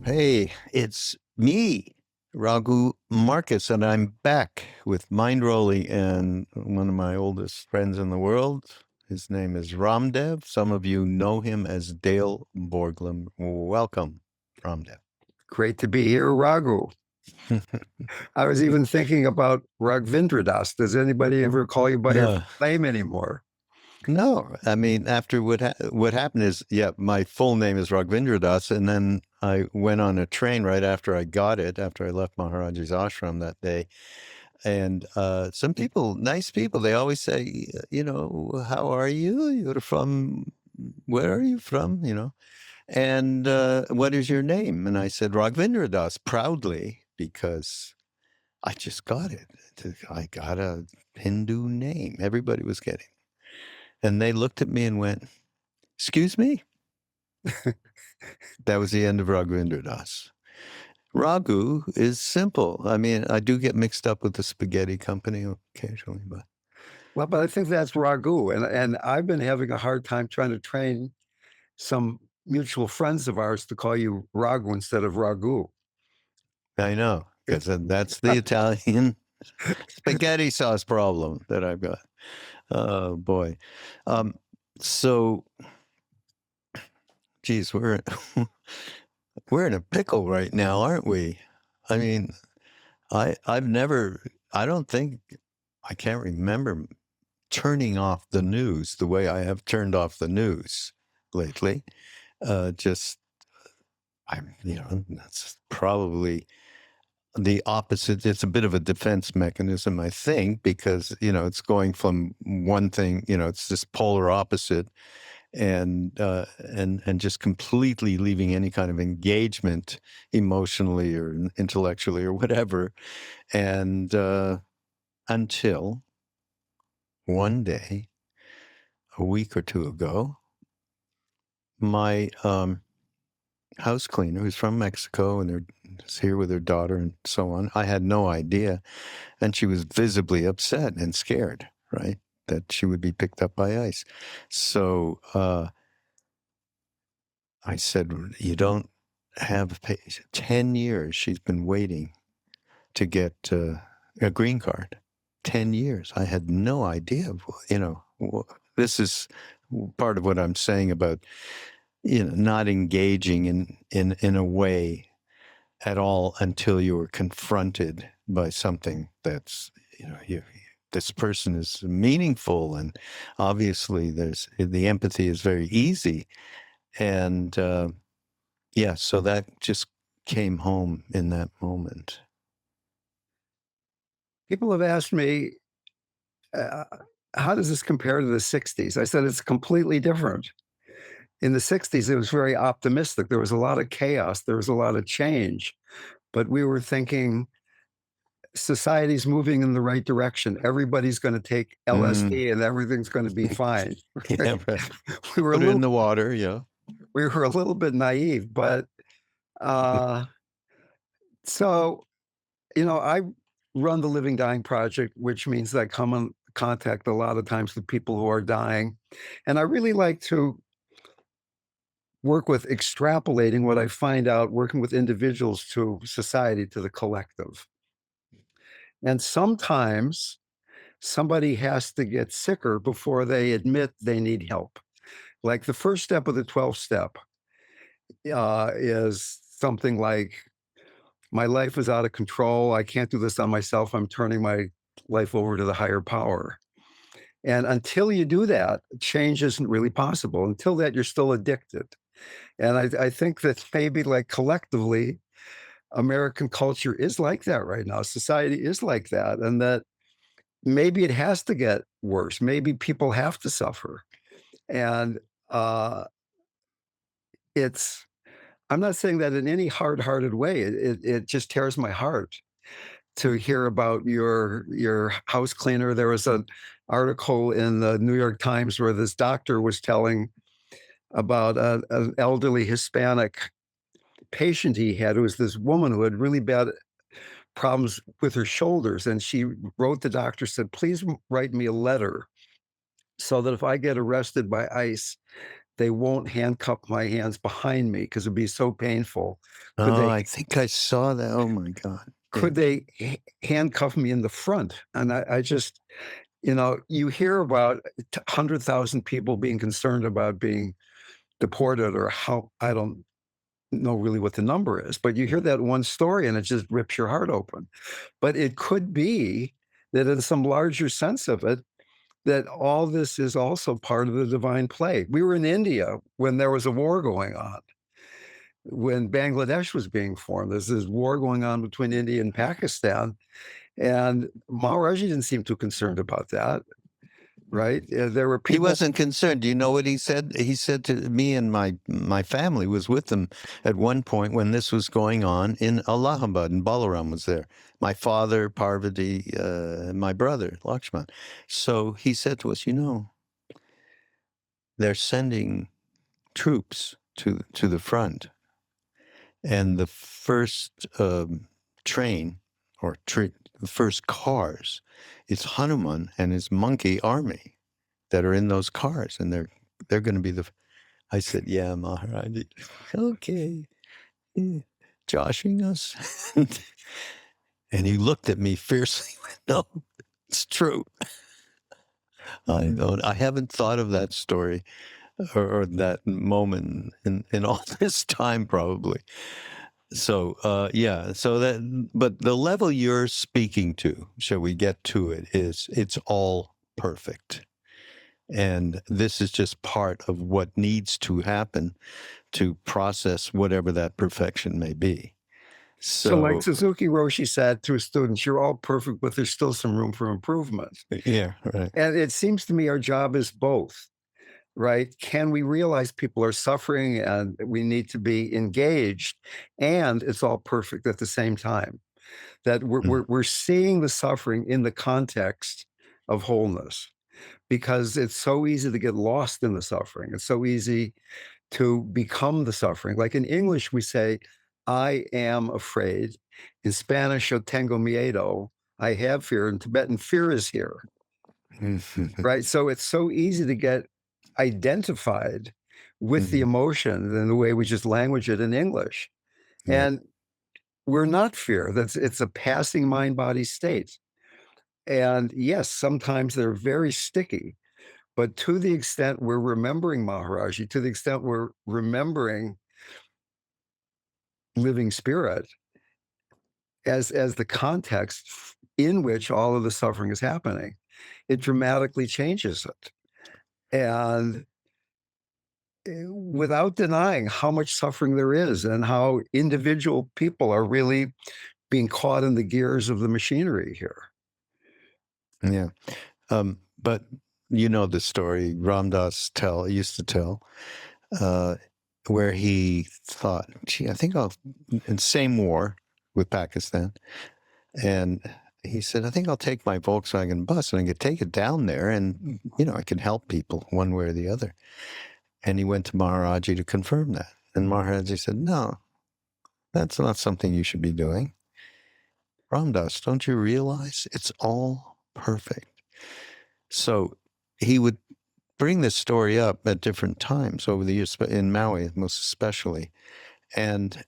Hey, it's me, Raghu Markus, and I'm back with Mindrolling and one of my oldest friends in the world. His name is RamDev. Some of you know him as Dale Borglum. Welcome, RamDev. Great to be here, Raghu. I was even thinking about Ragvindradas. Does anybody ever call you by your No, name anymore? no. I mean, after what happened is, yeah, my full name is Raghavendra Das, and then I went on a train right after I got it, after I left Maharaj-ji's ashram that day. And some people, nice people, they always say, how are you? You're from, where are you from? And what is your name? And I said, Raghavendra Das, proudly, because I just got it. I got a Hindu name. Everybody was getting. And they looked at me and went, excuse me? That was the end of Raghavendra Das. Raghu is simple. I mean, I do get mixed up with the spaghetti company occasionally, but Well, but I think that's Raghu. And I've been having a hard time trying to train some mutual friends of ours to call you Raghu instead of Raghu. I know, because It's that's the Italian spaghetti sauce problem that I've got. Oh boy. Um, so, geez, we're in a pickle right now, aren't we? I mean, I don't think I can't remember turning off the news the way I have turned off the news lately. Just that's probably the opposite. It's a bit of a defense mechanism, I think, because it's going from one thing, it's this polar opposite, and just completely leaving any kind of engagement emotionally or intellectually or whatever, and until one day, a week or two ago, my house cleaner, who's from Mexico, and they're here with her daughter and so on. I had no idea. And she was visibly upset and scared, right? That she would be picked up by ICE. So I said, you don't have 10 years she's been waiting to get a green card. 10 years. I had no idea, this is part of what I'm saying about, not engaging in a way at all until you were confronted by something that's, this person is meaningful, and obviously the empathy is very easy. And so that just came home in that moment. people have asked me, uh, how does this compare to the 60s? I said it's completely different. In the 60s, it was very optimistic. There was a lot of chaos, there was a lot of change, but we were thinking society's moving in the right direction. Everybody's going to take Mm. LSD and everything's going to be fine. Yeah, right. we were a Put it in little the water, yeah. we were a little bit naive, but uh, so I run the Living Dying Project, which means that I come in contact a lot of times with people who are dying, and I really like to work with extrapolating what I find out working with individuals to society, to the collective. And sometimes somebody has to get sicker before they admit they need help. Like the first step of the 12 step is something like, my life is out of control. I can't do this on myself. I'm turning my life over to the higher power. And until you do that, change isn't really possible. Until that, you're still addicted. And I think that maybe like collectively, American culture is like that right now. Society is like that. And that maybe it has to get worse. Maybe people have to suffer. And uh, it's, I'm not saying that in any hard-hearted way. It just tears my heart to hear about your house cleaner. There was an article in the New York Times where this doctor was telling about an elderly Hispanic patient he had. It was this woman who had really bad problems with her shoulders, and she wrote the doctor, said, "Please write me a letter so that if I get arrested by ICE, they won't handcuff my hands behind me because it'd be so painful. Could Oh, they I think I saw that. Oh my God. Yeah. could they handcuff me in the front? And I just, you hear about 100,000 people being concerned about being deported, or how, I don't know really what the number is, but you hear that one story and it just rips your heart open. But it could be that in some larger sense of it, that all this is also part of the divine play. We were in India when there was a war going on, when Bangladesh was being formed. There's this war going on between India and Pakistan, and Maharaj-ji didn't seem too concerned about that, right? There were He people. wasn't concerned. Do you know what he said? He said to me, and my family was with him at one point when this was going on in Allahabad, and Balaram was there. My father, Parvati, my brother, Lakshman. So he said to us, they're sending troops to the front, and the first train or the first cars, it's Hanuman and his monkey army that are in those cars, and they're going to be the. I said, "Yeah, Maharaj, okay, yeah. Joshing us," and he looked at me fiercely. No, it's true. I don't. I haven't thought of that story or that moment in all this time, probably. So yeah, so that, but the level you're speaking to, shall we get to it, is it's all perfect. And this is just part of what needs to happen to process whatever that perfection may be. So, like So Suzuki Roshi said to his students, you're all perfect, but there's still some room for improvement. yeah, right. And it seems to me our job is both, right? Can we realize people are suffering and we need to be engaged, and it's all perfect at the same time? That we're seeing the suffering in the context of wholeness, because it's so easy to get lost in the suffering. It's so easy to become the suffering. Like in English, we say, I am afraid. In Spanish, yo tengo miedo. I have fear. In Tibetan, fear is here, right? So it's so easy to get identified with the emotion than the way we just language it in English. Yeah, And we're not fear. It's a passing mind body state. And yes, sometimes they're very sticky, but to the extent we're remembering Maharaji, to the extent we're remembering living spirit as the context in which all of the suffering is happening, it dramatically changes it. And without denying how much suffering there is and how individual people are really being caught in the gears of the machinery here. yeah. But the story Ramdas used to tell, where he thought, gee, I think I'll, in same war with Pakistan, and he said, I think I'll take my Volkswagen bus and I could take it down there and, I can help people one way or the other. And he went to Maharaj-ji to confirm that. And Maharaj-ji said, no, that's not something you should be doing. Ramdas, don't you realize it's all perfect? So he would bring this story up at different times over the years, in Maui most especially. And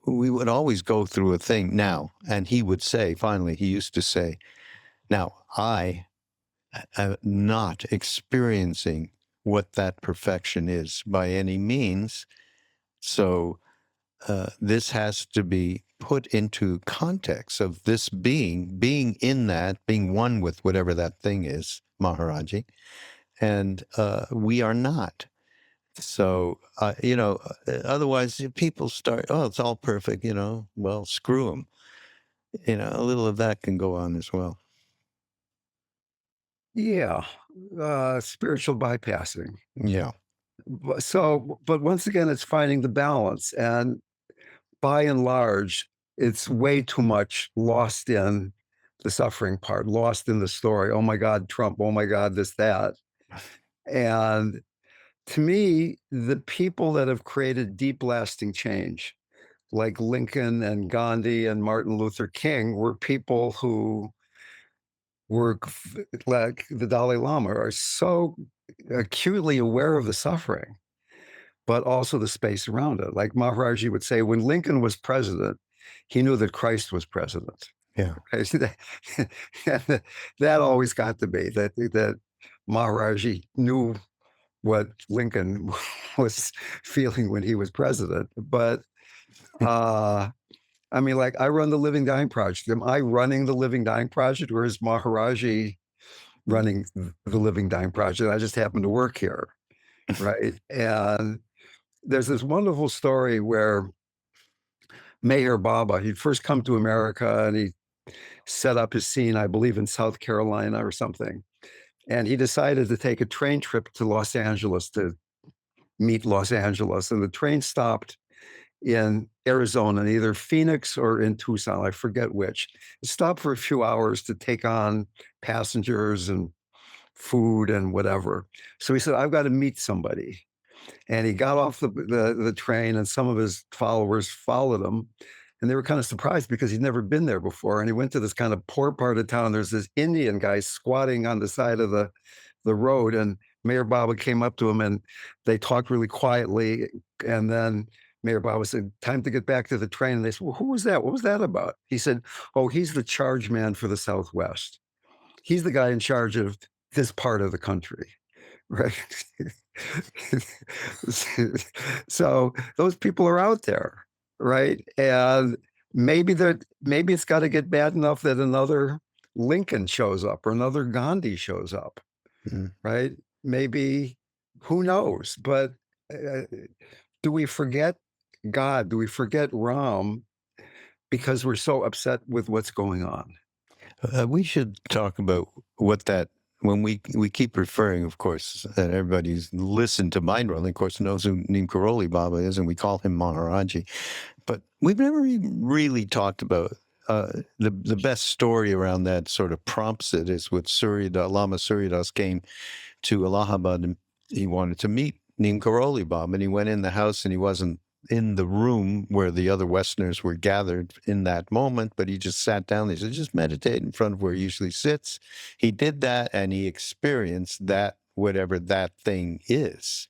we would always go through a thing now. And he would say, finally, he used to say, now I am not experiencing what that perfection is by any means. So this has to be put into context of this being in that, being one with whatever that thing is, Maharaji. And we are not. So, otherwise people start, oh, it's all perfect, well, screw them. A little of that can go on as well. Yeah, spiritual bypassing. Yeah. But once again, it's finding the balance. And by and large, it's way too much lost in the suffering part, lost in the story. Oh my God, Trump. Oh my God, this, that. And to me, the people that have created deep, lasting change, like Lincoln and Gandhi and Martin Luther King, were people who were, like the Dalai Lama, are so acutely aware of the suffering. but also the space around it. Like Maharaj-ji would say, when Lincoln was president, he knew that Christ was president. Yeah. Okay, so that always got to be that Maharaj-ji knew what Lincoln was feeling when he was president. But I mean, like I run the Living Dying Project. Am I running the Living Dying Project, or is Maharaj-ji running the Living Dying Project? I just happen to work here, right? And there's this wonderful story where Meher Baba, he'd first come to America and he set up his scene, I believe, in South Carolina or something. And he decided to take a train trip to Los Angeles to meet Los Angeles. And the train stopped in Arizona, either Phoenix or in Tucson, I forget which. It stopped for a few hours to take on passengers and food and whatever. So he said, I've got to meet somebody. And he got off the train, and some of his followers followed him. And they were kind of surprised because he'd never been there before. And he went to this kind of poor part of town. There's this Indian guy squatting on the side of the road. And Mayor Baba came up to him and they talked really quietly. And then Mayor Baba said, time to get back to the train. And they said, well, who was that? What was that about? He said, oh, he's the charge man for the Southwest. He's the guy in charge of this part of the country. Right. So those people are out there, right? And maybe it's got to get bad enough that another Lincoln shows up or another Gandhi shows up, right? Maybe, who knows? But do we forget God? Do we forget Ram because we're so upset with what's going on? We should talk about what that, when we keep referring, of course, and everybody's listened to Mindrolling, of course, knows who Neem Karoli Baba is, and we call him Maharaj-ji. But we've never even really talked about the best story around that sort of prompts it is with Lama Suryadas came to Allahabad and he wanted to meet Neem Karoli Baba, and he went in the house and he wasn't in the room where the other Westerners were gathered in that moment, but he just sat down. He said, just meditate in front of where he usually sits. He did that and he experienced that, whatever that thing is.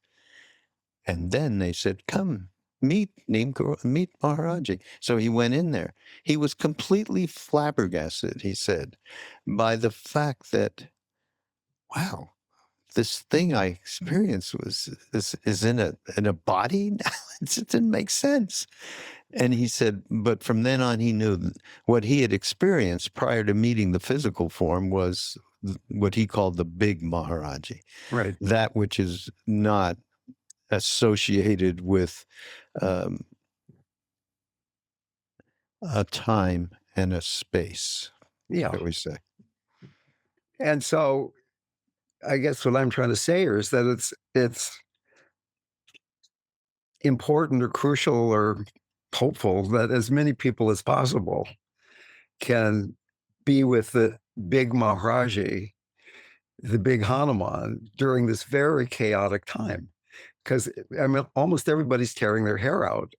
And then they said, come meet Maharaj-ji. So he went in there. He was completely flabbergasted, he said, by the fact that, wow, this thing I experienced is in a body now. It didn't make sense. And he said, but from then on, he knew that what he had experienced prior to meeting the physical form was what he called the big Maharaj-ji. Right. That which is not associated with a time and a space. Yeah. That we say. And so I guess what I'm trying to say here is that it's important or crucial or hopeful that as many people as possible can be with the big Maharaji, the big Hanuman, during this very chaotic time. Because I mean, almost everybody's tearing their hair out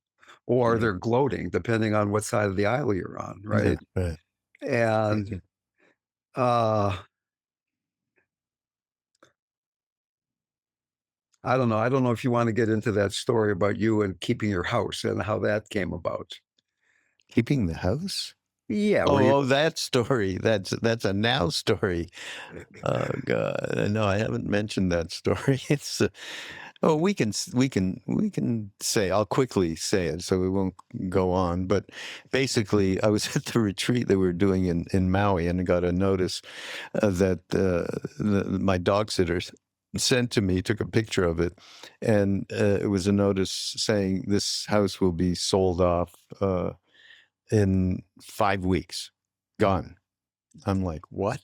or they're gloating, depending on what side of the aisle you're on, right? Yeah, right. And I don't know. I don't know if you want to get into that story about you and keeping your house and how that came about. Keeping the house? Yeah. Oh, that story. That's a now story. Oh God, no, I haven't mentioned that story. It's we can say. I'll quickly say it so we won't go on. But basically, I was at the retreat that we were doing in Maui, and I got a notice that my dog sitters sent to me, took a picture of it, and it was a notice saying this house will be sold off in 5 weeks. Gone. I'm like, what?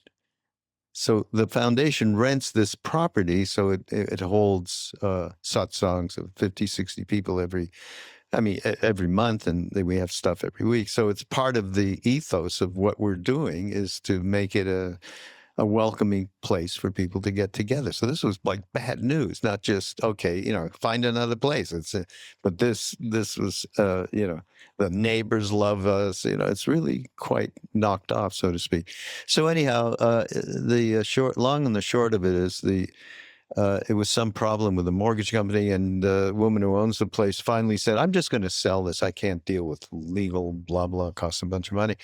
So the foundation rents this property, so it holds satsangs of 50, 60 people every month, and we have stuff every week. So it's part of the ethos of what we're doing is to make it a welcoming place for people to get together. So this was like bad news, not just, okay, find another place. But this was, the neighbors love us. It's really quite knocked off, so to speak. So anyhow, the long and the short of it is it was some problem with the mortgage company, and the woman who owns the place finally said, I'm just going to sell this. I can't deal with legal blah, blah, costs a bunch of money.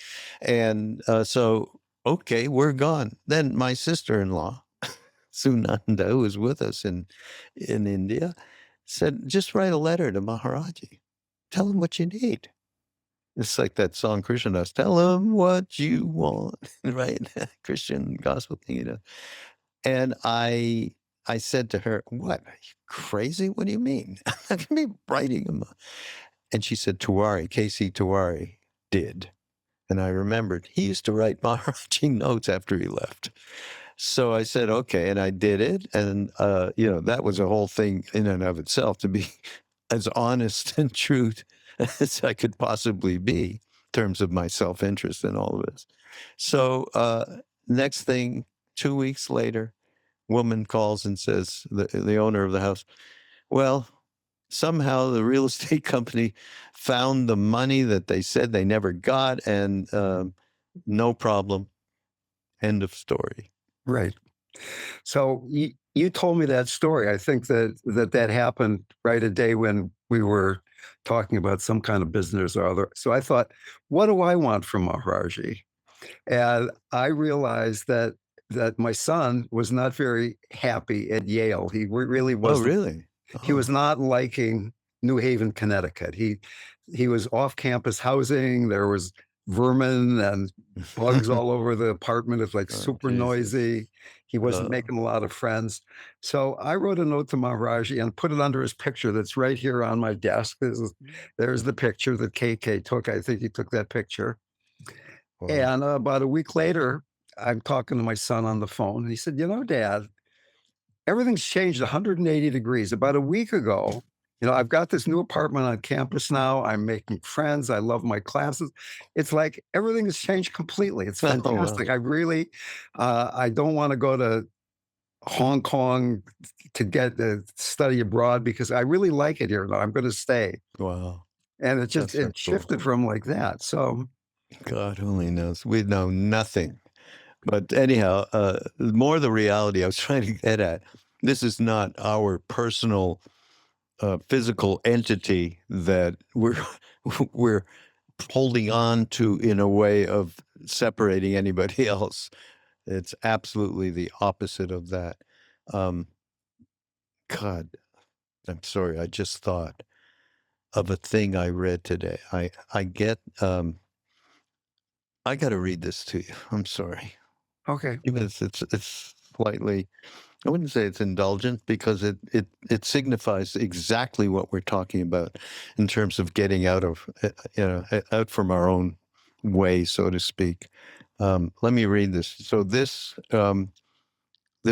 And so, okay, we're gone. Then my sister-in-law, Sunanda, who was with us in India, said, just write a letter to Maharaj-ji. Tell him what you need. It's like that song Krishna does, tell him what you want, right? Christian gospel thing, you know. And I said to her, what, are you crazy? What do you mean? I'm not going to be writing him. And she said, Tiwari, K.C. Tiwari did. And I remembered he used to write Maharaj-ji notes after he left. So I said, okay, and I did it. And, you know, that was a whole thing in and of itself, to be as honest and true as I could possibly be in terms of my self-interest in all of this. So next thing, 2 weeks later, woman calls and says, the owner of the house, well, somehow the real estate company found the money that they said they never got, and no problem. End of story. Right. So you told me that story. I think that happened right a day when we were talking about some kind of business or other. So I thought, what do I want from Maharaj-ji? And I realized that my son was not very happy at Yale. He really Oh, wasn't. really? He was Oh. not liking New Haven, Connecticut. He was off-campus housing. There was vermin and bugs all over the apartment. It's like Oh, super Jesus. noisy. He wasn't making a lot of friends. So I wrote a note to Maharaj-ji and put it under his picture that's right here on my desk. There's the picture that KK took. I think he took that picture. Wow. And about a week later, I'm talking to my son on the phone, and he said, you know, Dad, everything's changed 180 degrees. About a week ago, you know, I've got this new apartment on campus now. I'm making friends. I love my classes. It's like everything has changed completely. It's Oh, wow. fantastic. I really, I don't want to go to Hong Kong to get to study abroad because I really like it here. I'm going to stay. Wow. And it just, That's so it shifted cool. from like that. So, God only knows. We know nothing. But anyhow, more the reality I was trying to get at. This is not our personal physical entity that we're holding on to in a way of separating anybody else. It's absolutely the opposite of that. God, I'm sorry. I just thought of a thing I read today. I get. I got to read this to you. I'm sorry. okay. Even if it's slightly. I wouldn't say it's indulgent because it signifies exactly what we're talking about in terms of getting out of out from our own way, so to speak. Let me read this. So this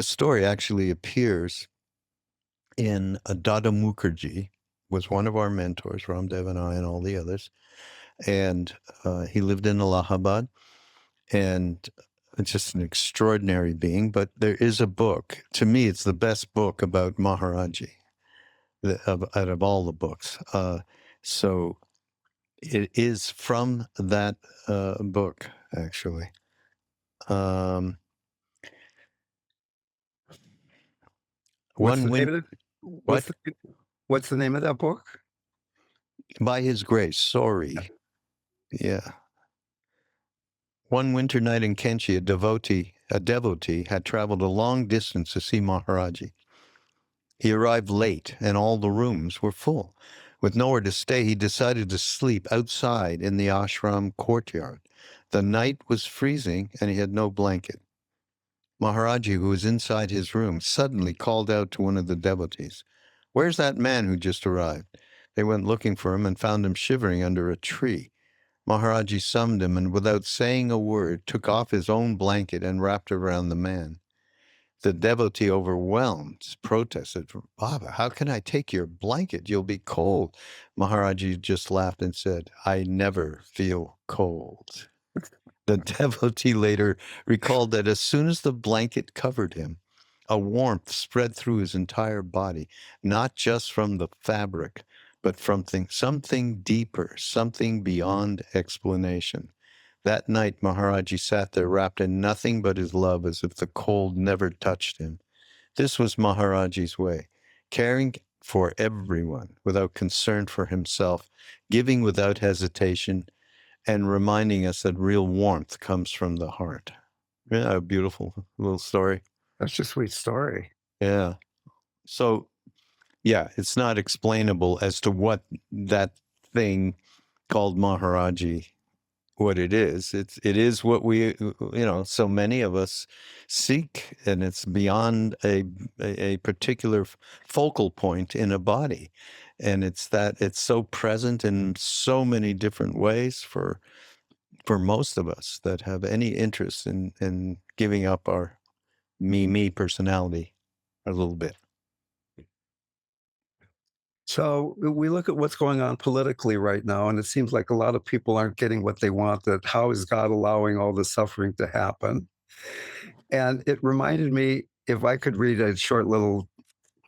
story actually appears in Dada Mukherjee was one of our mentors, RamDev and I, and all the others, and he lived in Allahabad, and it's just an extraordinary being. But there is a book. To me, it's the best book about Maharaj-ji out of all the books. So it is from that book, actually. What's One the name win. of it? What? What's the name of that book? By His Grace. Sorry. Yeah. One winter night in Kenchi, a devotee had traveled a long distance to see Maharaj-ji. He arrived late, and all the rooms were full. With nowhere to stay, he decided to sleep outside in the ashram courtyard. The night was freezing, and he had no blanket. Maharaj-ji, who was inside his room, suddenly called out to one of the devotees, "Where's that man who just arrived?" They went looking for him and found him shivering under a tree. Maharaj-ji summoned him and, without saying a word, took off his own blanket and wrapped it around the man. The devotee, overwhelmed, protested, "Baba, how can I take your blanket? You'll be cold." Maharaj-ji just laughed and said, "I never feel cold." The devotee later recalled that as soon as the blanket covered him, a warmth spread through his entire body, not just from the fabric, but from something deeper, something beyond explanation. That night, Maharaj-ji sat there wrapped in nothing but his love, as if the cold never touched him. This was Maharaj-ji's way, caring for everyone without concern for himself, giving without hesitation, and reminding us that real warmth comes from the heart. Yeah, a beautiful little story. That's a sweet story. Yeah. So, yeah, it's not explainable as to what that thing called Maharaji, what it is. It is what we, so many of us seek, and it's beyond a particular focal point in a body. And it's that it's so present in so many different ways for most of us that have any interest in giving up our me personality a little bit. So we look at what's going on politically right now, and it seems like a lot of people aren't getting what they want. That how is God allowing all this suffering to happen? And it reminded me, if I could read a short little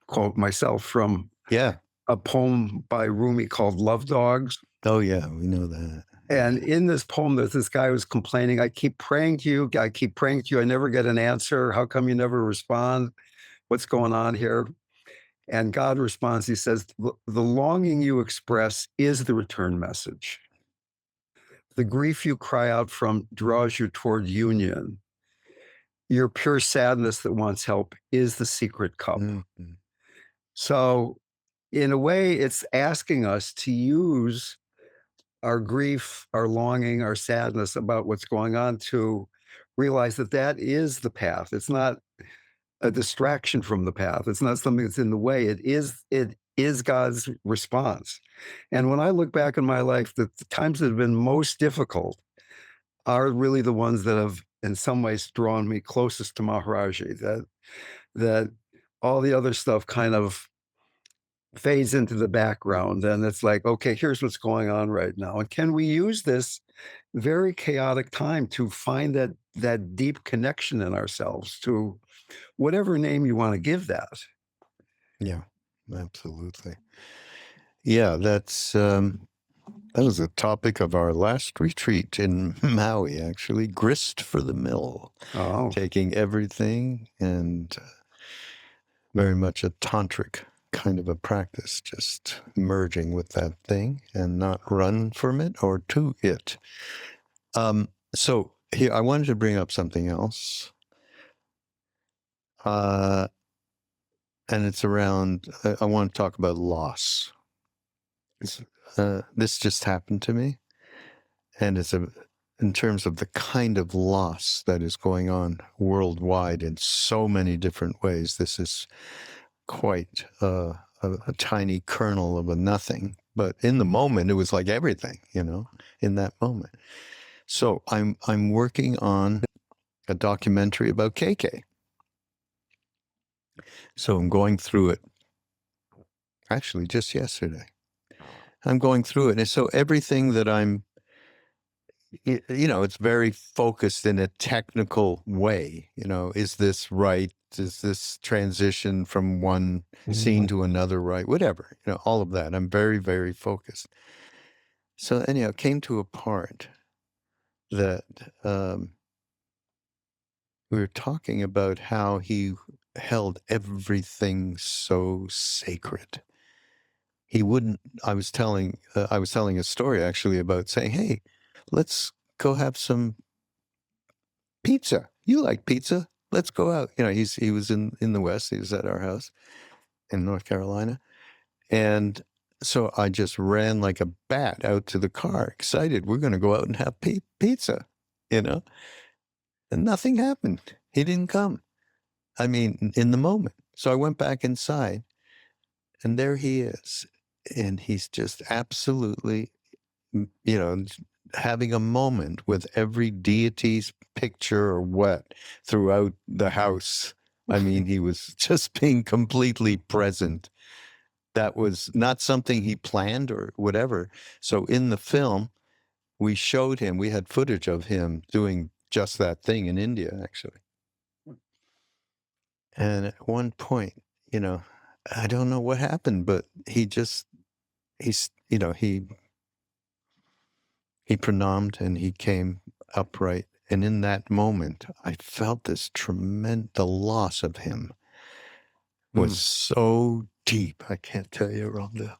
quote myself from Yeah. a poem by Rumi called Love Dogs. Oh, yeah, we know that. And in this poem, there's this guy who's complaining, I keep praying to you. I keep praying to you. I never get an answer. How come you never respond? What's going on here? And God responds, he says, the longing you express is the return message. The grief you cry out from draws you toward union. Your pure sadness that wants help is the secret cup. Mm-hmm. So, in a way, it's asking us to use our grief, our longing, our sadness about what's going on to realize that that is the path. It's not a distraction from the path. It's not something that's in the way. It is God's response. And when I look back in my life, the times that have been most difficult are really the ones that have, in some ways, drawn me closest to Maharaj-ji. That all the other stuff kind of fades into the background, and it's like, okay, here's what's going on right now, and can we use this very chaotic time to find that deep connection in ourselves, to whatever name you want to give that. Yeah, absolutely. Yeah, that was the topic of our last retreat in Maui, actually, grist for the mill. Oh, Taking everything and very much a tantric kind of a practice, just merging with that thing and not run from it or to it. So here, I wanted to bring up something else. And it's around, I want to talk about loss. This just happened to me. And it's in terms of the kind of loss that is going on worldwide in so many different ways. This is quite a tiny kernel of a nothing, but in the moment, it was like everything, in that moment. So I'm working on a documentary about KK. So I'm going through it. Actually, just yesterday, I'm going through it, and so everything that it's very focused in a technical way. Is this right? Is this transition from one scene to another right? Whatever, all of that. I'm very, very focused. So anyhow, it came to a part that we were talking about how he held everything so sacred. He wouldn't. I was telling a story actually about saying, "Hey, let's go have some pizza. You like pizza? Let's go out." He was in the West. He was at our house in North Carolina. And so I just ran like a bat out to the car, excited. We're going to go out and have pizza, and nothing happened. He didn't come. I mean, in the moment. So I went back inside, and there he is. And he's just absolutely, having a moment with every deity's picture or what throughout the house. I mean, he was just being completely present. That was not something he planned or whatever. So in the film, we showed him, we had footage of him doing just that thing in India, actually. And at one point, I don't know what happened, but he's, he pranamed and he came upright. And in that moment, I felt this the loss of him. was so deep. I can't tell you, RamDev.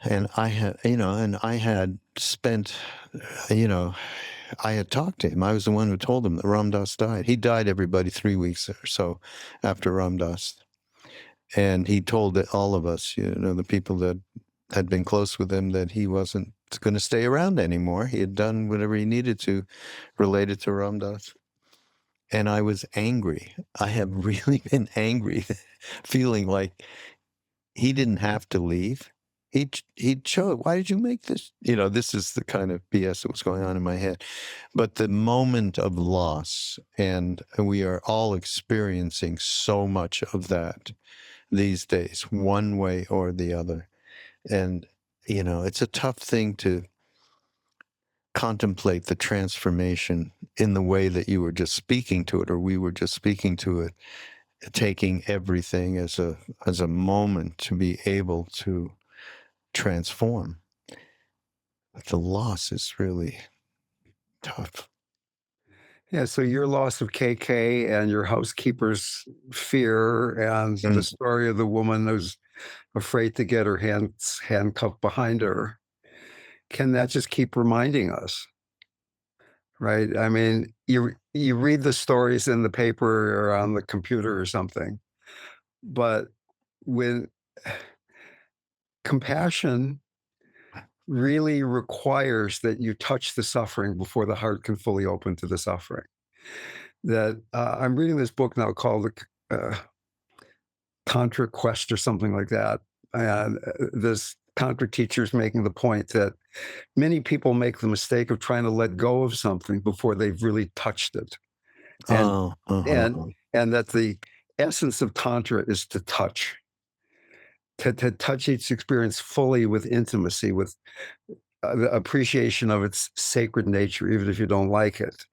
And I had spent, I had talked to him. I was the one who told him that Ram Dass died. He died, everybody, 3 weeks or so after Ram Dass. And he told all of us, the people that had been close with him, that he wasn't going to stay around anymore. He had done whatever he needed to related to Ram Dass. And I was angry. I have really been angry, feeling like he didn't have to leave. He chose. Why did you make this? This is the kind of BS that was going on in my head. But the moment of loss, and we are all experiencing so much of that these days, one way or the other. And, it's a tough thing to contemplate the transformation in the way that you were just speaking to it, or we were just speaking to it, taking everything as a moment to be able to transform. But the loss is really tough. Yeah, so your loss of KK and your housekeeper's fear and the story of the woman who's afraid to get her hands handcuffed behind her, can that just keep reminding us, right? I mean, you read the stories in the paper or on the computer or something, but when compassion really requires that you touch the suffering before the heart can fully open to the suffering. That I'm reading this book now called Tantra Quest or something like that. And this Tantra teacher is making the point that many people make the mistake of trying to let go of something before they've really touched it. And and that the essence of Tantra is to touch, to touch each experience fully with intimacy, with the appreciation of its sacred nature, even if you don't like it.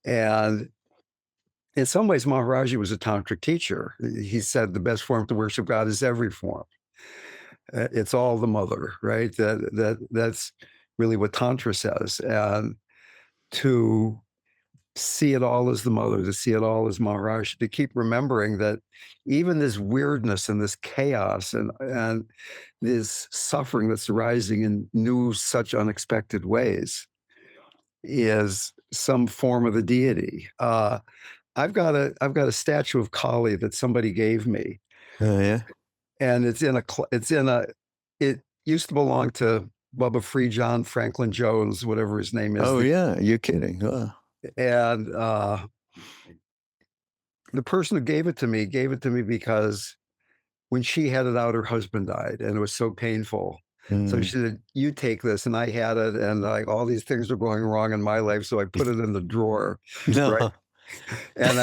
And in some ways, Maharaj-ji was a tantric teacher. He said the best form to worship God is every form. It's all the mother, right? That's really what Tantra says. And to see it all as the mother, to see it all as Maharaj, to keep remembering that even this weirdness and this chaos and this suffering that's arising in new, such unexpected ways is some form of the deity. I've got a statue of Kali that somebody gave me. Oh, yeah. And it used to belong to Bubba Free John Franklin Jones, whatever his name is. Oh, yeah. You're kidding. And the person who gave it to me because when she had it out, her husband died, and it was so painful. So she said, "You take this," and I had it, and like all these things were going wrong in my life, so I put it in the drawer, right? And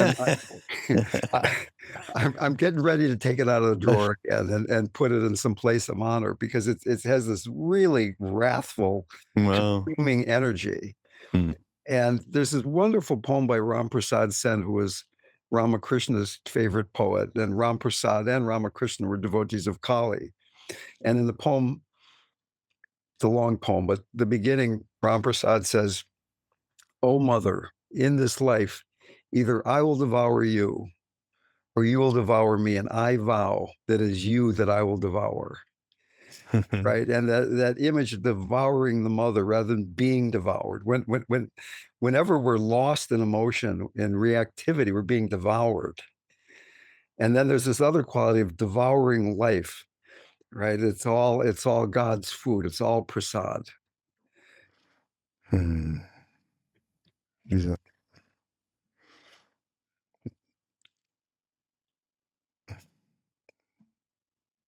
I'm getting ready to take it out of the drawer again and put it in some place of honor because it has this really wrathful, consuming energy. And there's this wonderful poem by Ram Prasad Sen, who was Ramakrishna's favorite poet, and Ram Prasad and Ramakrishna were devotees of Kali. And in the poem, it's a long poem, but the beginning, Ram Prasad says, "O mother, in this life, either I will devour you or you will devour me, and I vow that it is you that I will devour." Right? And that image of devouring the mother rather than being devoured. Whenever we're lost in emotion and reactivity, we're being devoured. And then there's this other quality of devouring life, right? It's all God's food. It's all prasad.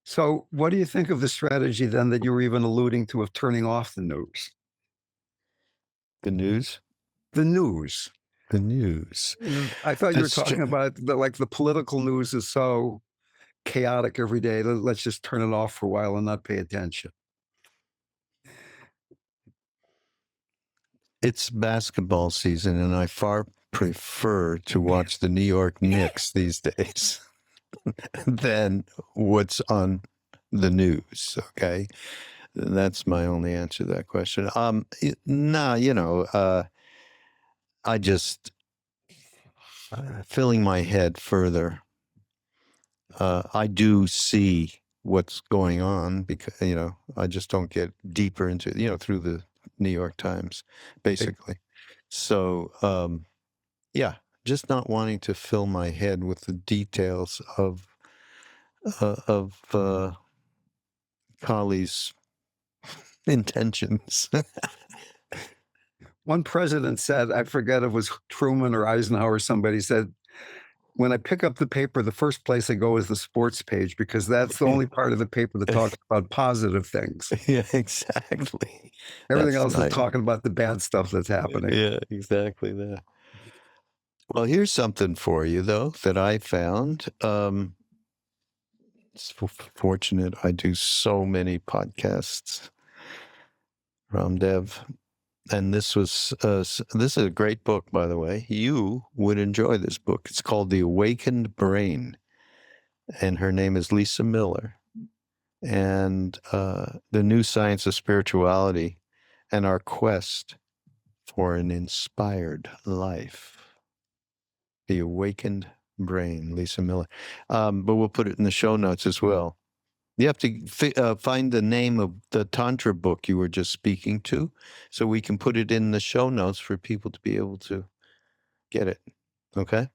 So what do you think of the strategy then that you were even alluding to of turning off the news? The news? The news. The news. I thought you were talking about the political news is so chaotic every day. Let's just turn it off for a while and not pay attention. It's basketball season, and I far prefer to watch the New York Knicks these days than what's on the news. Okay, that's my only answer to that question. I just filling my head further I do see what's going on because, I just don't get deeper into, through the New York Times, basically. So, yeah, just not wanting to fill my head with the details of Kali's intentions. One president said, I forget if it was Truman or Eisenhower, somebody said, when I pick up the paper, the first place I go is the sports page because that's the only part of the paper that talks about positive things. Yeah, exactly. Everything That's else is right. talking about the bad stuff that's happening. Yeah, exactly that. Well, here's something for you, though, that I found. It's fortunate I do so many podcasts, RamDev. And this is a great book, by the way. You would enjoy this book. It's called The Awakened Brain, and her name is Lisa Miller. And The New Science of Spirituality and Our Quest for an Inspired Life. The Awakened Brain, Lisa Miller. But we'll put it in the show notes as well. You have to find the name of the Tantra book you were just speaking to, so we can put it in the show notes for people to be able to get it. Okay?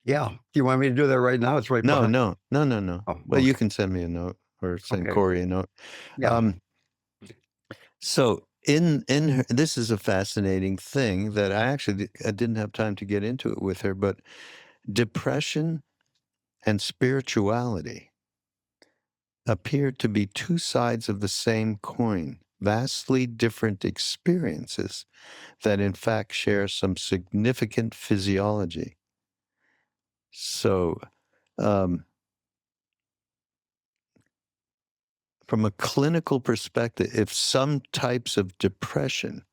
Yeah. Do you want me to do that right now? It's right No, behind. no. Oh, Well, okay. you can send me a note or send Okay. Corey a note. Yeah. So this is a fascinating thing that I didn't have time to get into it with her, but depression and spirituality appear to be two sides of the same coin, vastly different experiences that in fact share some significant physiology. So, from a clinical perspective, if some types of depression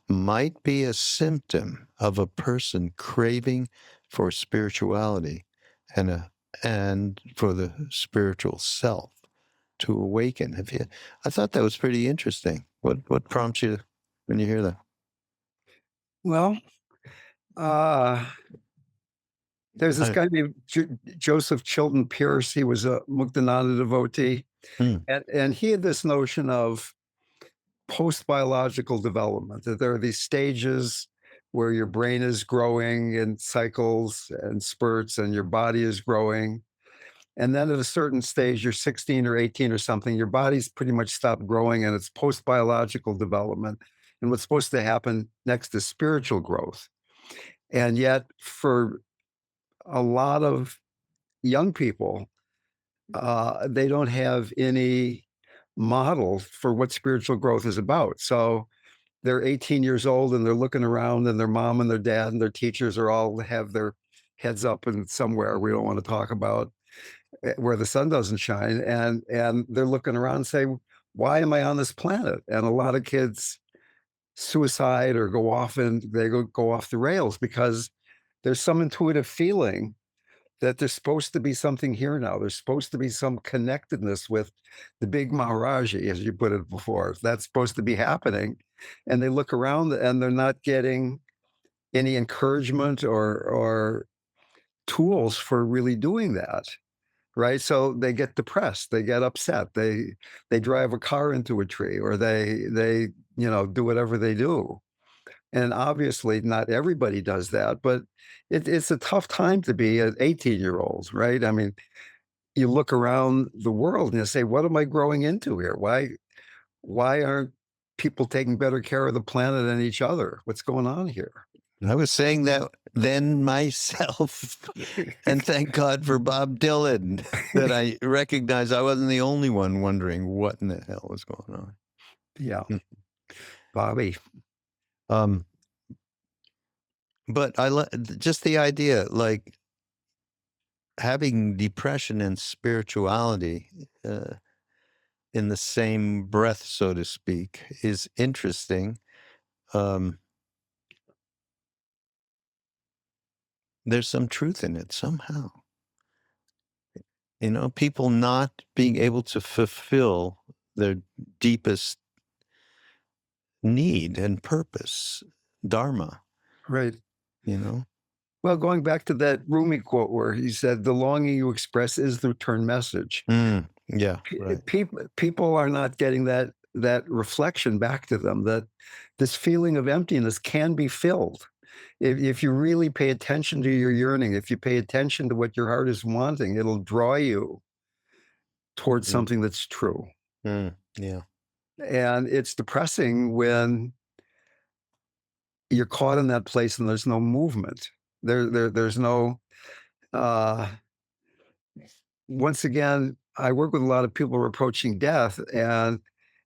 might be a symptom of a person craving for spirituality and for the spiritual self to awaken. I thought that was pretty interesting. What prompts you when you hear that? Well, uh, there's this I, guy named Joseph Chilton Pierce. He was a Muktananda devotee. hmm, And he had this notion of post-biological development, that there are these stages where your brain is growing in cycles and spurts and your body is growing. And then at a certain stage, you're 16 or 18 or something, your body's pretty much stopped growing and it's post-biological development. And what's supposed to happen next is spiritual growth. And yet, for a lot of young people, they don't have any model for what spiritual growth is about. So they're 18 years old and they're looking around and their mom and their dad and their teachers are all have their heads up in somewhere we don't want to talk about, where the sun doesn't shine, and they're looking around and say, why am I on this planet? And a lot of kids suicide or go off, and they go off the rails because there's some intuitive feeling that there's supposed to be something here now. There's supposed to be some connectedness with the big Maharaj-ji, as you put it before. That's supposed to be happening. And they look around and they're not getting any encouragement or tools for really doing that. Right. So they get depressed, they get upset, they drive a car into a tree, or they do whatever they do. And obviously, not everybody does that, but it's a tough time to be an 18-year-old, right? I mean, you look around the world and you say, "What am I growing into here? Why aren't people taking better care of the planet and each other? What's going on here?" I was saying that then myself, and thank God for Bob Dylan that I recognized I wasn't the only one wondering what in the hell was going on. Yeah, Bobby. Um, but just the idea, like having depression and spirituality in the same breath, so to speak, is interesting. There's some truth in it somehow. People not being able to fulfill their deepest need and purpose, dharma, Right. you know? Well, going back to that Rumi quote where he said, "The longing you express is the return message." Yeah, right. People are not getting that reflection back to them, that this feeling of emptiness can be filled. If you really pay attention to your yearning, if you pay attention to what your heart is wanting, it'll draw you towards Mm, something that's true. yeah. And it's depressing when you're caught in that place and there's no movement. There's no uh, once again, I work with a lot of people who are approaching death, and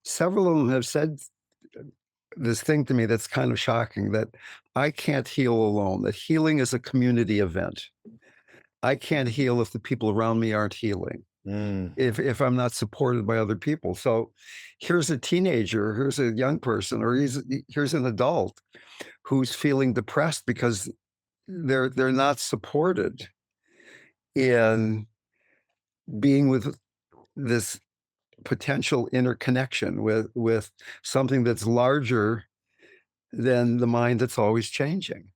several of them have said this thing to me that's kind of shocking, that I can't heal alone, that healing is a community event. I can't heal if the people around me aren't healing, Mm, if I'm not supported by other people. So here's a teenager, here's a young person, or here's an adult who's feeling depressed because they're not supported in being with this potential interconnection with something that's larger than the mind that's always changing.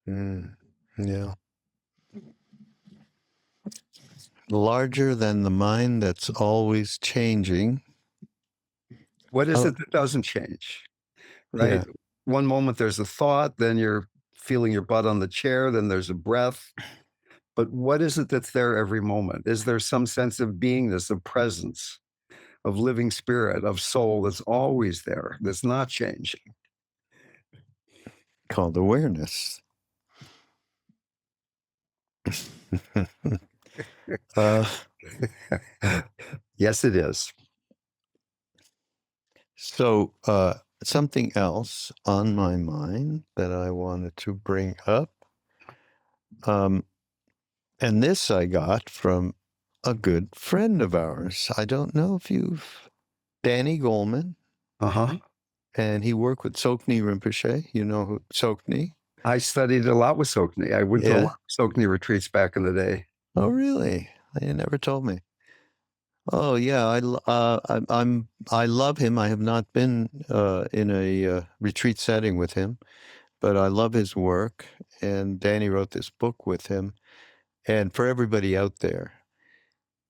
yeah. Larger than the mind that's always changing. What is Oh, it that doesn't change? Right? yeah. One moment there's a thought, then you're feeling your butt on the chair, then there's a breath. But what is it that's there every moment? Is there some sense of beingness, of presence, of living spirit, of soul that's always there, that's not changing? Called awareness. uh, Yes, it is. so, something else on my mind that I wanted to bring up. And this I got from a good friend of ours. I don't know if you've Danny Goleman, Uh-huh. and he worked with Tsoknyi Rinpoche. You know who Tsoknyi? I studied a lot with Sokni. I went to a Yeah. lot of Sokni retreats back in the day. Oh, really? You never told me. Oh, yeah. I love him. I have not been in a retreat setting with him, but I love his work. And Danny wrote this book with him. And for everybody out there,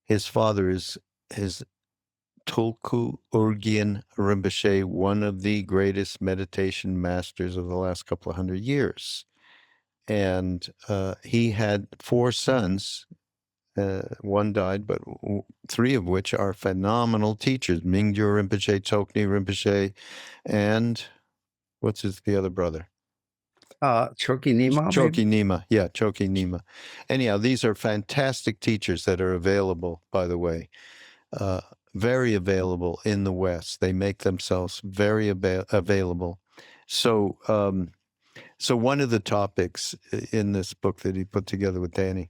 his father is his Tulku Urgyen Rinpoche, one of the greatest meditation masters of the last couple of 100 years. And he had 4 sons. One died, but 3 of which are phenomenal teachers: Mingyur Rinpoche, Tsoknyi Rinpoche, and what's the other brother? Choki Nima, maybe? Choki Nima. Yeah, Choki Nima. Anyhow, these are fantastic teachers that are available, by the way. Very available in the West. They make themselves very available. So, so one of the topics in this book that he put together with Danny,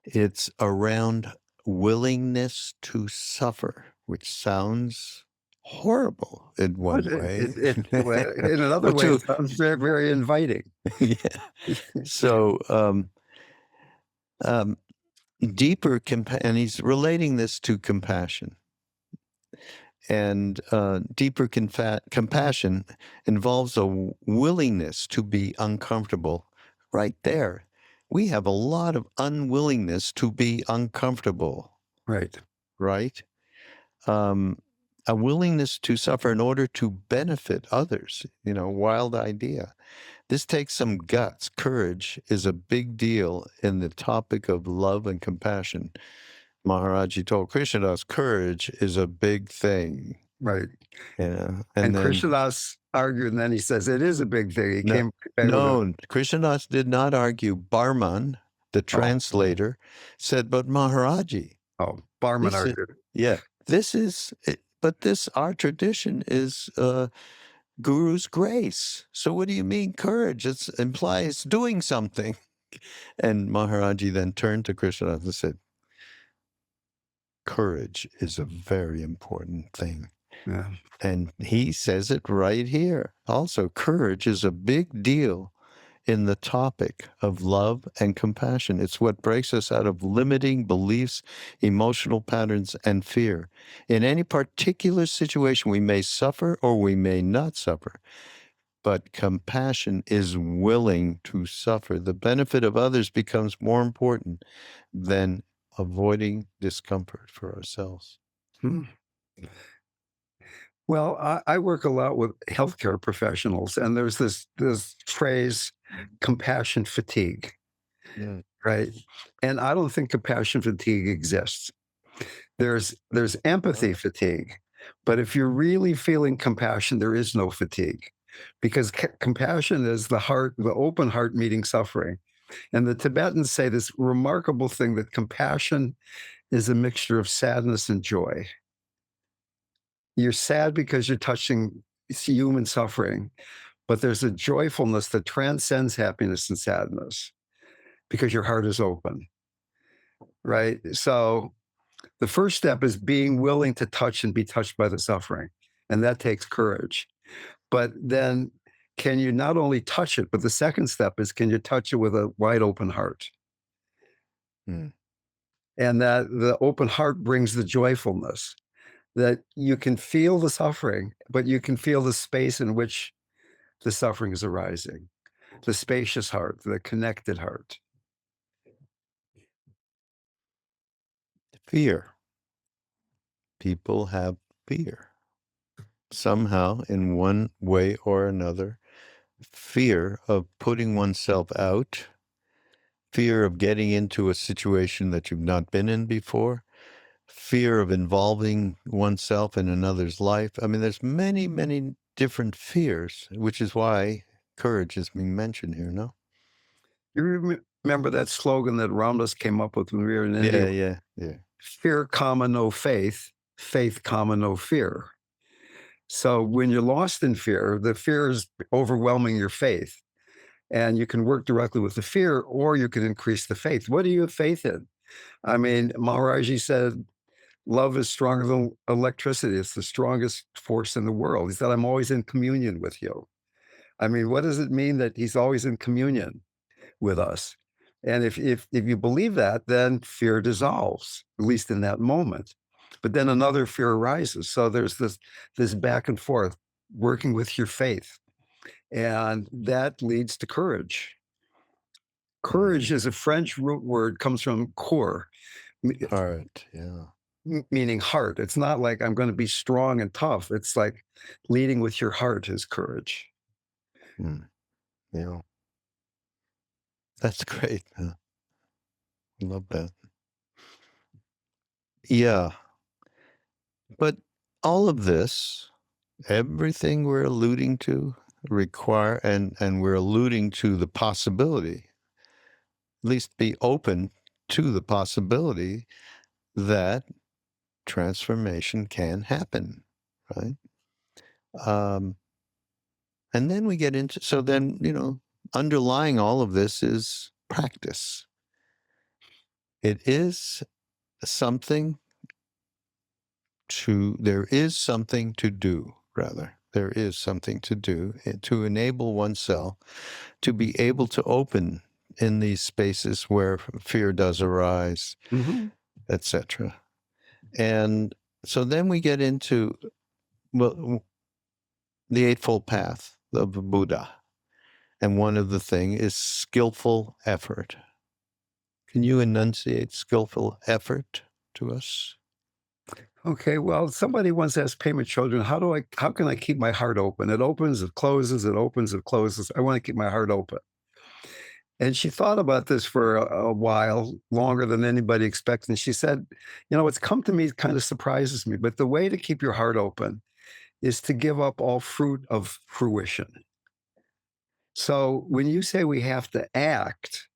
it's around willingness to suffer, which sounds horrible in But one way. in another Well, way, it sounds very, very inviting. yeah. So, um, deeper and he's relating this to compassion. And deeper compassion involves a willingness to be uncomfortable. Right there, we have a lot of unwillingness to be uncomfortable, Right. right? Um, a willingness to suffer in order to benefit others, wild idea. This takes some guts. Courage is a big deal in the topic of love and compassion. Maharaj-ji told Krishnadas, courage is a big thing. Right. And And then Krishnadas argued, and then he says, it is a big thing. He no, came back with a, Krishnadas did not argue. Barman, the oh, translator, said, "But Maharaj-ji, Barman this is argued. yeah, this is but this our tradition is Guru's grace. So what do you mean courage? It implies doing something." And Maharaj-ji then turned to Krishnadas and said, "Courage is a very important thing." Yeah. And he says it right here. Also, courage is a big deal in the topic of love and compassion. It's what breaks us out of limiting beliefs, emotional patterns, and fear. In any particular situation, we may suffer or we may not suffer, but compassion is willing to suffer. The benefit of others becomes more important than avoiding discomfort for ourselves. Hmm. Well, I work a lot with healthcare professionals, and there's this phrase, compassion fatigue, Mm. right? And I don't think compassion fatigue exists. There's empathy fatigue, but if you're really feeling compassion, there is no fatigue, because compassion is the heart, the open heart meeting suffering. And the Tibetans say this remarkable thing that compassion is a mixture of sadness and joy. You're sad because you're touching human suffering, but there's a joyfulness that transcends happiness and sadness because your heart is open, right? So the first step is being willing to touch and be touched by the suffering. And that takes courage. But then can you not only touch it, but the second step is, can you touch it with a wide open heart? Mm. And that the open heart brings the joyfulness, that you can feel the suffering, but you can feel the space in which the suffering is arising, the spacious heart, the connected heart. Fear. People have fear. Somehow, in one way or another, fear of putting oneself out, fear of getting into a situation that you've not been in before, fear of involving oneself in another's life. I mean, there's many, many different fears, which is why courage is being mentioned here, no? You remember that slogan that RamDev came up with when we were in India? Yeah. Fear, comma, no faith, faith, comma, no fear. So when you're lost in fear, the fear is overwhelming your faith. And you can work directly with the fear, or you can increase the faith. What do you have faith in? I mean, Maharaj-ji said, love is stronger than electricity. It's the strongest force in the world. He said, I'm always in communion with you. I mean, what does it mean that he's always in communion with us? And if you believe that, then fear dissolves, at least in that moment. But then another fear arises. So there's this back and forth, working with your faith. And that leads to courage. Courage is a French root word, comes from coeur, Heart, yeah. meaning heart. It's not like I'm going to be strong and tough. It's like leading with your heart is courage. Mm, yeah. That's great. Love that. Yeah. But all of this, everything we're alluding to require, and we're alluding to the possibility, at least be open to the possibility that transformation can happen, right? Um, and then we get into, so then, underlying all of this is practice. It is something there is something to do, rather. There is something to do to enable oneself to be able to open in these spaces where fear does arise, Mhm. etc. And so then we get into, well, the Eightfold Path of the Buddha. And one of the things is skillful effort. Can you enunciate skillful effort to us? Okay, well, somebody once asked payment children, how can I keep my heart open? It opens, it closes, it opens, it closes. I want to keep my heart open. And she thought about this for a while, longer than anybody expected. And she said, what's come to me kind of surprises me, but the way to keep your heart open is to give up all fruit of fruition. So when you say we have to act,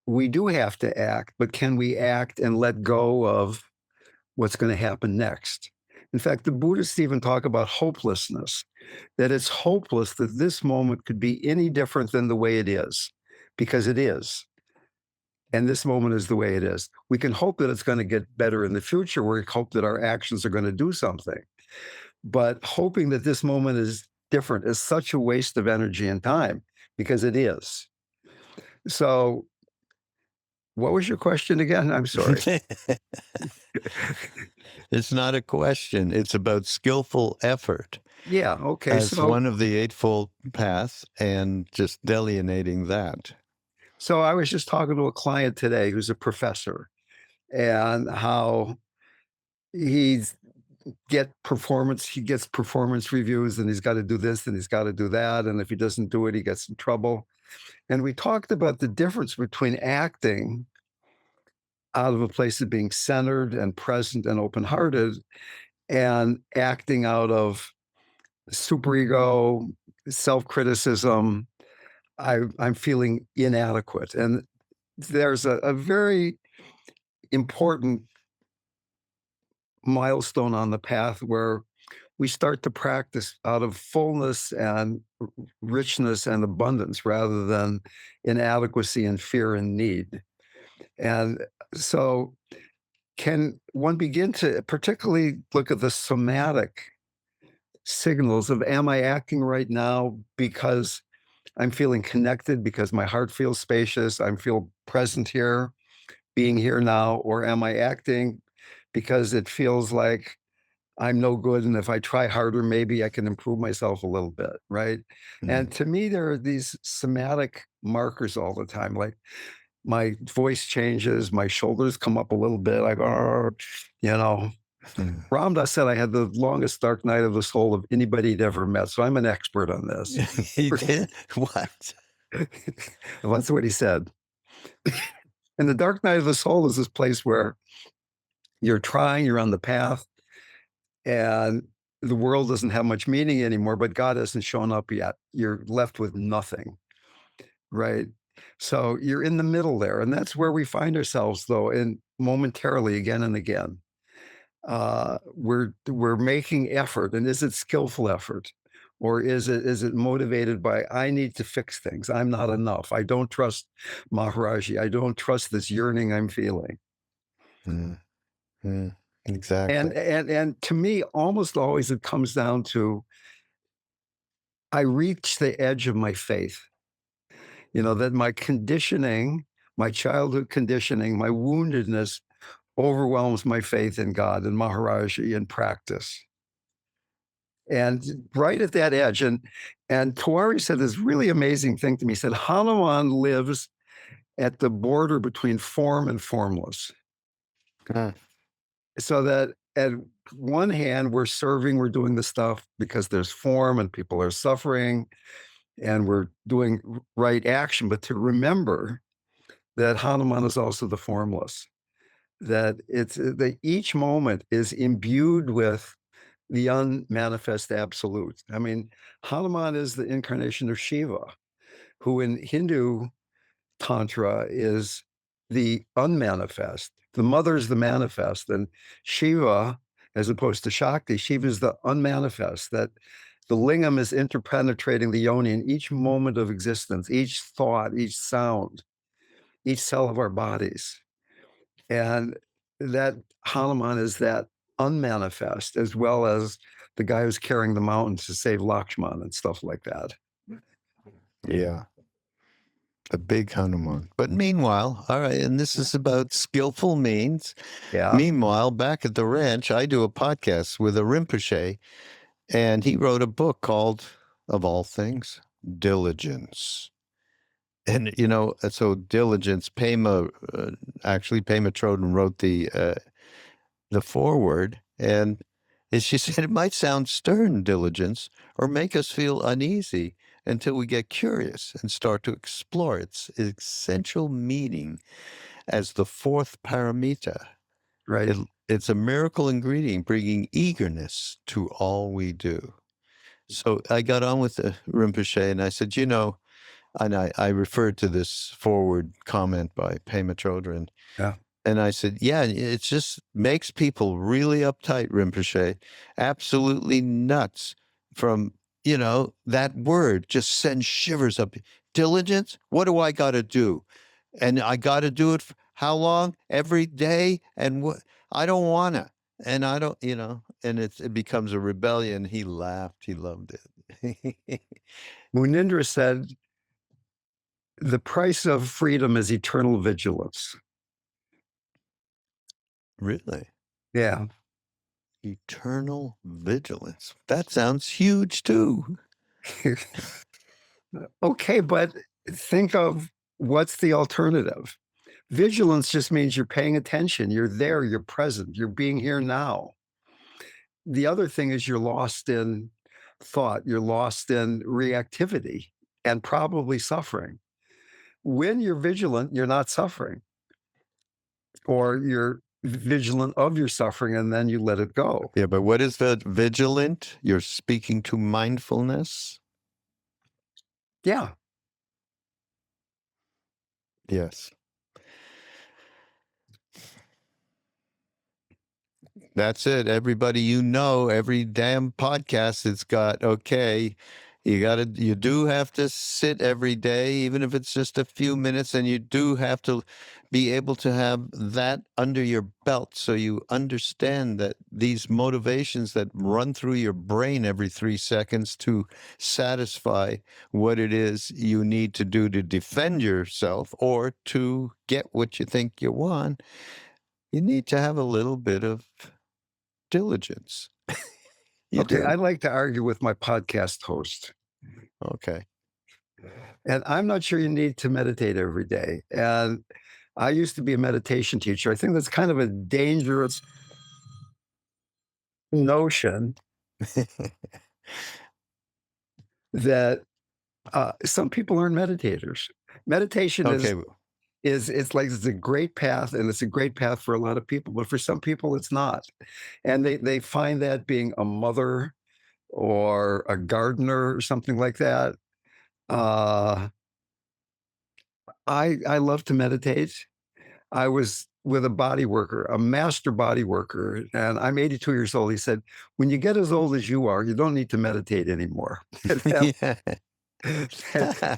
we do have to act, but can we act and let go of what's going to happen next? In fact, the Buddhists even talk about hopelessness, that it's hopeless that this moment could be any different than the way it is, because it is. And this moment is the way it is. We can hope that it's going to get better in the future. We hope that our actions are going to do something. But hoping that this moment is different is such a waste of energy and time, because it is. So, what was your question again? I'm sorry. It's not a question. It's about skillful effort. Yeah, okay, as so one of the Eightfold Paths and just delineating that. so I was just talking to a client today who's a professor, and how he's he gets performance reviews, and he's gotta do this, and he's gotta do that, and if he doesn't do it, he gets in trouble. And we talked about the difference between acting out of a place of being centered and present and open-hearted, and acting out of superego, self-criticism. I'm feeling inadequate. And there's a very important milestone on the path where we start to practice out of fullness and richness and abundance rather than inadequacy and fear and need. And so, can one begin to particularly look at the somatic signals of, am I acting right now because I'm feeling connected, because my heart feels spacious, I feel present here, being here now, or am I acting because it feels like I'm no good, and if I try harder, maybe I can improve myself a little bit, right? And Mm, to me, there are these somatic markers all the time, like my voice changes, my shoulders come up a little bit, like, "Arr," you know. mm. Ramdas said I had the longest dark night of the soul of anybody he'd ever met, so I'm an expert on this. He did? What? That's what he said. And the dark night of the soul is this place where you're trying, you're on the path, and the world doesn't have much meaning anymore, but God hasn't shown up yet. You're left with nothing, right? So you're in the middle there, and that's where we find ourselves, though, and momentarily, again and again. We're making effort, and is it skillful effort, or is it motivated by, I need to fix things, I'm not enough, I don't trust Maharaj-ji, I don't trust this yearning I'm feeling. Mm, mm. Exactly. And to me, almost always it comes down to, I reach the edge of my faith. That my conditioning, my childhood conditioning, my woundedness overwhelms my faith in God and Maharaj-ji in practice. And right at that edge, and Tawari said this really amazing thing to me. He said, Hanuman lives at the border between form and formless. Mm, So that at one hand, we're serving, we're doing the stuff because there's form and people are suffering, and we're doing right action. But to remember that Hanuman is also the formless, that it's that each moment is imbued with the unmanifest absolute. I mean, Hanuman is the incarnation of Shiva, who in Hindu Tantra is the unmanifest. The mother is the manifest, and Shiva, as opposed to Shakti, Shiva is the unmanifest, that the lingam is interpenetrating the yoni in each moment of existence, each thought, each sound, each cell of our bodies. And that Hanuman is that unmanifest, as well as the guy who's carrying the mountain to save Lakshman and stuff like that. yeah. A big Hanuman. But meanwhile, all right, and this is about skillful means. Yeah. Meanwhile, back at the ranch, I do a podcast with a Rinpoche, and he wrote a book called, of all things, Diligence. And, so diligence, Pema Chodron wrote the foreword, and as she said, it might sound stern, diligence, or make us feel uneasy until we get curious and start to explore its essential meaning as the fourth paramita. Right. It, it's a miracle ingredient bringing eagerness to all we do. So I got on with the Rinpoche and I said, and I referred to this forward comment by Pema Chodron. Yeah. And I said, yeah, it just makes people really uptight, Rinpoche, absolutely nuts from, that word just sends shivers up. Diligence? What do I got to do? And I got to do it for how long? Every day? And what? I don't want to. And I don't, and it becomes a rebellion. He laughed. He loved it. Munindra said, the price of freedom is eternal vigilance. Really? Yeah. Eternal vigilance. That sounds huge too. Okay, but think of what's the alternative. Vigilance just means you're paying attention, you're there, you're present, you're being here now. The other thing is you're lost in thought, you're lost in reactivity and probably suffering. When you're vigilant, you're not suffering, or you're vigilant of your suffering and then you let it go. Yeah, but what is vigilant? You're speaking to mindfulness? Yeah. Yes. That's it. Everybody, every damn podcast it's got, okay, you do have to sit every day, even if it's just a few minutes, and you do have to be able to have that under your belt so you understand that these motivations that run through your brain every 3 seconds to satisfy what it is you need to do to defend yourself or to get what you think you want, you need to have a little bit of diligence. You Okay. do. I like to argue with my podcast host. Okay. And I'm not sure you need to meditate every day. And I used to be a meditation teacher. I think that's kind of a dangerous notion that some people aren't meditators. Meditation Okay. is it's a great path, and it's a great path for a lot of people, but for some people it's not. And they find that being a mother or a gardener or something like that. Uh, I love to meditate. I was with a body worker, a master body worker, and I'm 82 years old. He said, "When you get as old as you are, you don't need to meditate anymore." that, Yeah.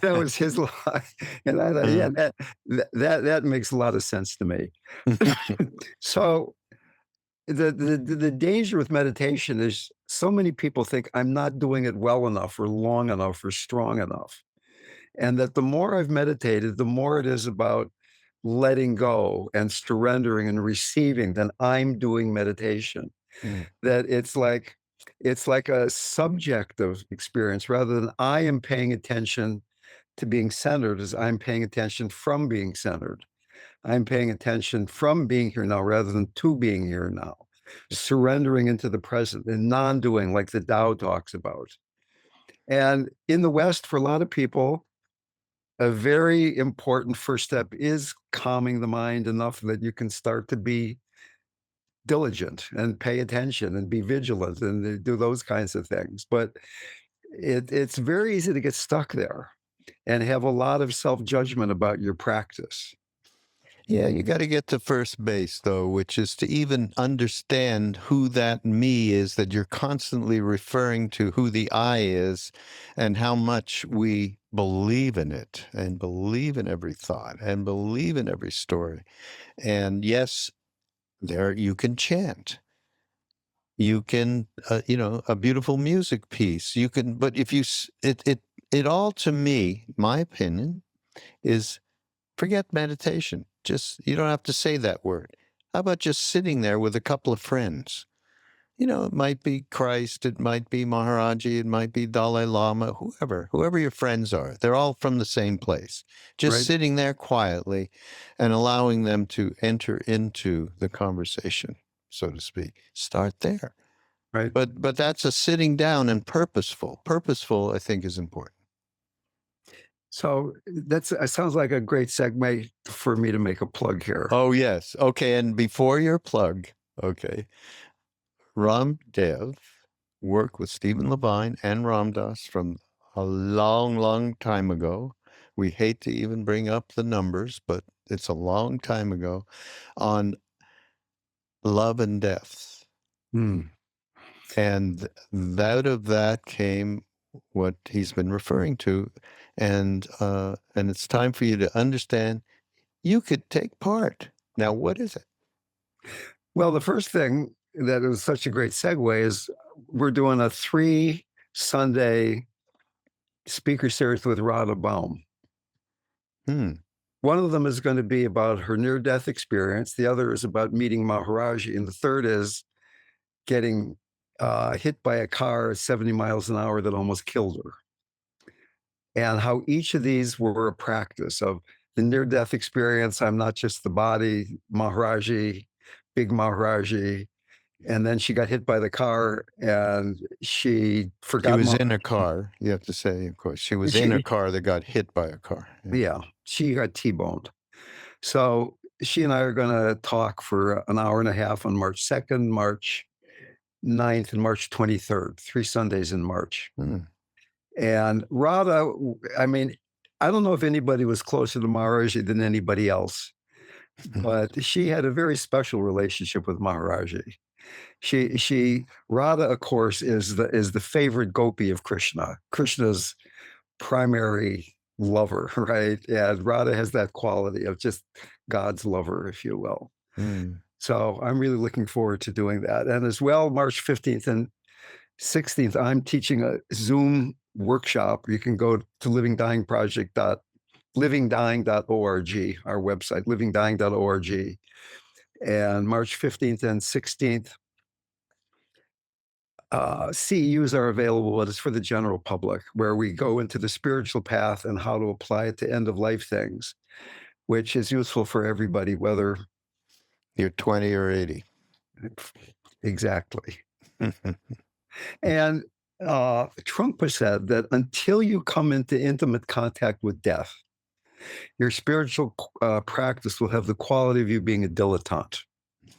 that was his line, and I thought, yeah, that makes a lot of sense to me. So the danger with meditation is so many people think I'm not doing it well enough or long enough or strong enough. And that the more I've meditated, the more it is about letting go and surrendering and receiving than I'm doing meditation. Mm, That it's like a subjective experience rather than I am paying attention to being centered as I'm paying attention from being centered. I'm paying attention from being here now rather than to being here now. Surrendering into the present and non-doing like the Tao talks about. And in the West, for a lot of people, a very important first step is calming the mind enough that you can start to be diligent and pay attention and be vigilant and do those kinds of things. But it's very easy to get stuck there and have a lot of self-judgment about your practice. Yeah, you got to get to first base, though, which is to even understand who that me is that you're constantly referring to, who the I is, and how much we believe in it and believe in every thought and believe in every story. And yes, there you can chant. You can, a beautiful music piece. You can, but if you, it all to me, my opinion, is forget meditation. Just, you don't have to say that word. How about just sitting there with a couple of friends? It might be Christ, it might be Maharaj-ji, it might be Dalai Lama, whoever your friends are. They're all from the same place. Just Right, sitting there quietly and allowing them to enter into the conversation, so to speak. Start there. right. But that's a sitting down and purposeful. Purposeful, I think, is important. So that's it sounds like a great segue for me to make a plug here. Oh, yes. Okay. And before your plug, okay, RamDev worked with Stephen Levine and Ramdas from a long, long time ago. We hate to even bring up the numbers, but it's a long time ago on love and death. Hmm. And out of that came what he's been referring to. And it's time for you to understand you could take part. Now, what is it? Well, the first thing that is such a great segue is we're doing a 3 Sunday speaker series with Radha Baum. Hmm. One of them is going to be about her near-death experience. The other is about meeting Maharaj-ji, and the third is getting hit by a car at 70 miles an hour that almost killed her. And how each of these were a practice of the near-death experience. I'm not just the body, Maharaj-ji, big Maharaj-ji. And then she got hit by the car and she She forgot. was in a car, you have to say, of course. She was in a car that got hit by a car. Yeah, she got T-boned. So she and I are going to talk for an hour and a half on March 2nd, March 9th, and March 23rd, 3 Sundays in March. And Radha, I mean, I don't know if anybody was closer to Maharaj than anybody else, but she had a very special relationship with Maharaj. Radha, of course, is the favorite gopi of Krishna, Krishna's primary lover, right? And Radha has that quality of just God's lover, if you will. So I'm really looking forward to doing that. And as well, March 15th and 16th, I'm teaching a Zoom workshop. You can go to livingdying.org, our website, livingdying.org. And March 15th and 16th, CEUs are available, but it's for the general public, where we go into the spiritual path and how to apply it to end-of-life things, which is useful for everybody, whether you're 20 or 80. Exactly. And Trungpa said that until you come into intimate contact with death, your spiritual practice will have the quality of you being a dilettante.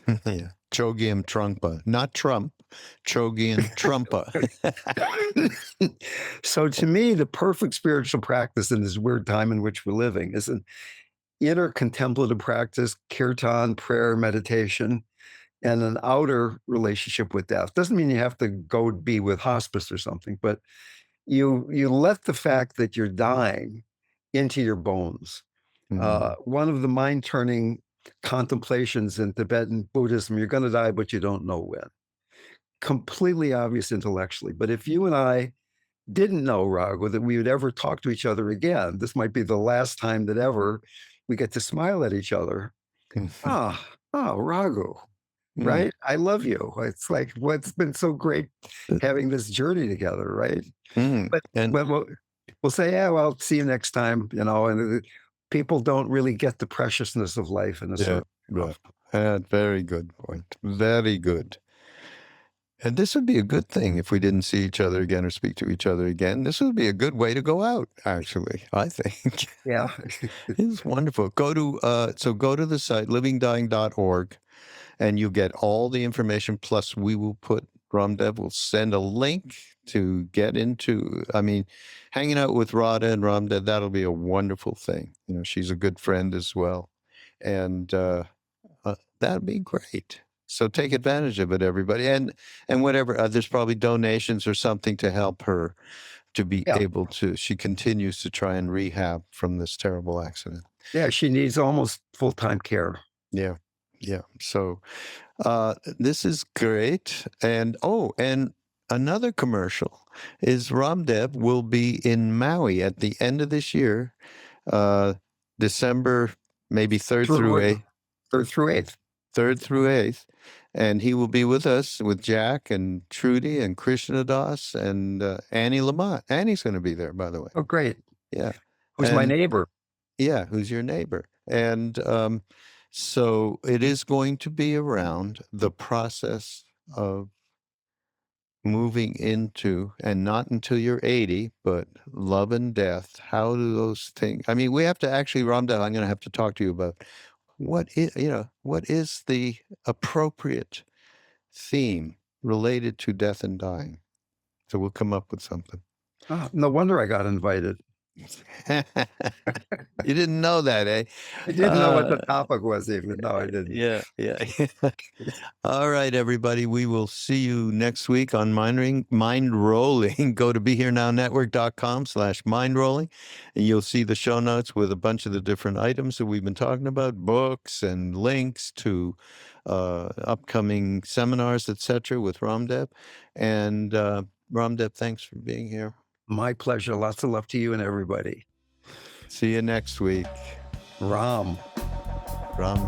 Yeah. Chogyam Trungpa, not Trump, Chogyam Trungpa. So to me, the perfect spiritual practice in this weird time in which we're living is an inner contemplative practice, kirtan, prayer, meditation, and an outer relationship with death. Doesn't mean you have to go be with hospice or something, but you let the fact that you're dying into your bones. One of the mind-turning contemplations in Tibetan Buddhism, you're going to die, but you don't know when. Completely obvious intellectually. But if you and I didn't know, Raghu, that we would ever talk to each other again, this might be the last time that ever we get to smile at each other. Raghu, right? I love you. It's like, it's been so great having this journey together, right? But we'll say, yeah, well, see you next time, and people don't really get the preciousness of life in a certain way. Very good point. Very good. And this would be a good thing if we didn't see each other again or speak to each other again. This would be a good way to go out, actually, I think. Yeah. It's wonderful. Go to the site, livingdying.org, and you get all the information. Plus, we will RamDev will send a link to get into, hanging out with Radha and RamDev. That'll be a wonderful thing. She's a good friend as well. And that'd be great. So take advantage of it, everybody. And whatever, there's probably donations or something to help her to be able to, she continues to try and rehab from this terrible accident. Yeah, she needs almost full-time care. Yeah. So this is great. And another commercial is RamDev will be in Maui at the end of this year, December maybe 3rd through 8th. 3rd through 8th. 3rd through 8th. And he will be with us with Jack and Trudy and Krishna Das and Annie Lamont. Annie's going to be there, by the way. Oh, great. Yeah. Who's my neighbor? Yeah, who's your neighbor. And so it is going to be around the process of moving into, and not until you're 80, but love and death. How do those things, we have to actually, RamDev, I'm going to have to talk to you about what is the appropriate theme related to death and dying. So we'll come up with something. Oh, no wonder I got invited. You didn't know that, eh? I didn't know what the topic was even. No, I didn't. Yeah. All right, everybody. We will see you next week on Mindrolling. Go to BeHereNowNetwork.com/Mindrolling, and you'll see the show notes with a bunch of the different items that we've been talking about, books and links to upcoming seminars, etc., with RamDev. And RamDev, thanks for being here. My pleasure. Lots of love to you and everybody. See you next week. Ram. Ram.